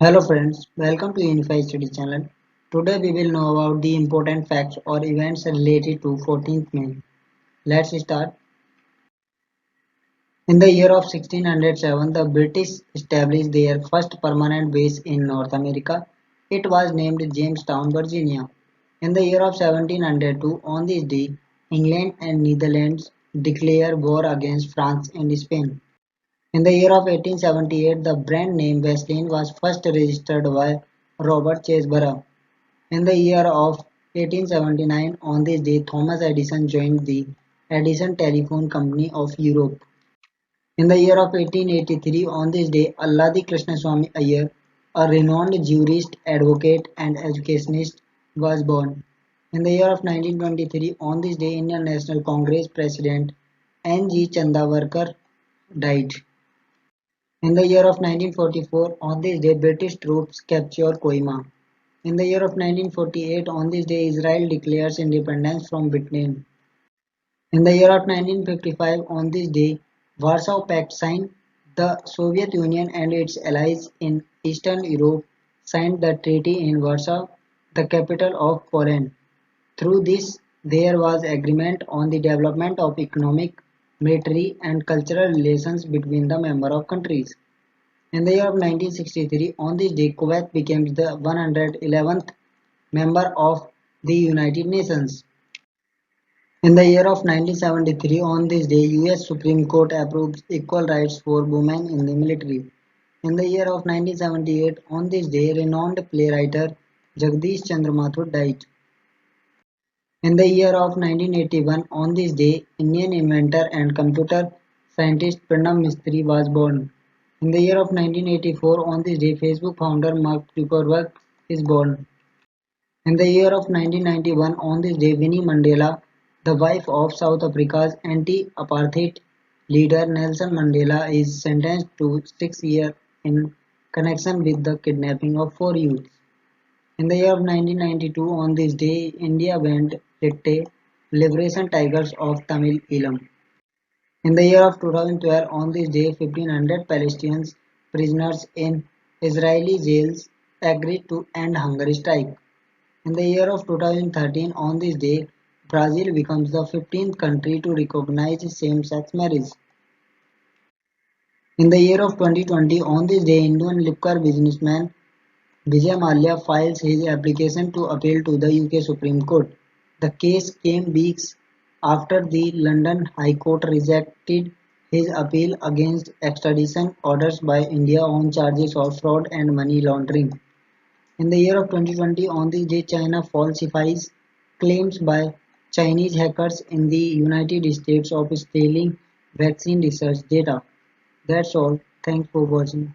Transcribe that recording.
Hello friends, welcome to Unified Study channel. Today we will know about the important facts or events related to 14th May. Let's start. In the year of 1607, the British established their first permanent base in North America. It was named Jamestown, Virginia. In the year of 1702, on this day, England and Netherlands declared war against France and Spain. In the year of 1878, the brand name Vaseline was first registered by Robert Chesebrough. In the year of 1879, on this day, Thomas Edison joined the Edison Telephone Company of Europe. In the year of 1883, on this day, Alladi Krishnaswamy Iyer, a renowned jurist, advocate, and educationist, was born. In the year of 1923, on this day, Indian National Congress President N. G. Chandavarkar died. In the year of 1944, on this day, British troops captured Koima. In the year of 1948, on this day, Israel declares independence from Britain. In the year of 1955, on this day, Warsaw Pact signed. The Soviet Union and its allies in Eastern Europe signed the treaty in Warsaw, the capital of Poland. Through this, there was agreement on the development of economic, military, and cultural relations between the member countries. In the year of 1963, on this day, Kuwait became the 111th member of the United Nations. In the year of 1973, on this day, US Supreme Court approves equal rights for women in the military. In the year of 1978, on this day, renowned playwright Jagdish Chandra Mathur died. In the year of 1981, on this day, Indian inventor and computer scientist Pranab Mistry was born. In the year of 1984, on this day, Facebook founder Mark Zuckerberg is born. In the year of 1991, on this day, Winnie Mandela, the wife of South Africa's anti-apartheid leader Nelson Mandela, is sentenced to 6 years in connection with the kidnapping of 4 youths. In the year of 1992, on this day, India banned Litte Liberation Tigers of Tamil Eelam. In the year of 2012, on this day, 1,500 Palestinian prisoners in Israeli jails agreed to end hunger strike. In the year of 2013, on this day, Brazil becomes the 15th country to recognize same-sex marriage. In the year of 2020, on this day, Indian liquor businessman Vijay Mallya files his application to appeal to the UK Supreme Court. The case came weeks after the London High Court rejected his appeal against extradition orders by India on charges of fraud and money laundering. In the year of 2020, on this day, China falsifies claims by Chinese hackers in the United States of stealing vaccine research data. That's all. Thanks for watching.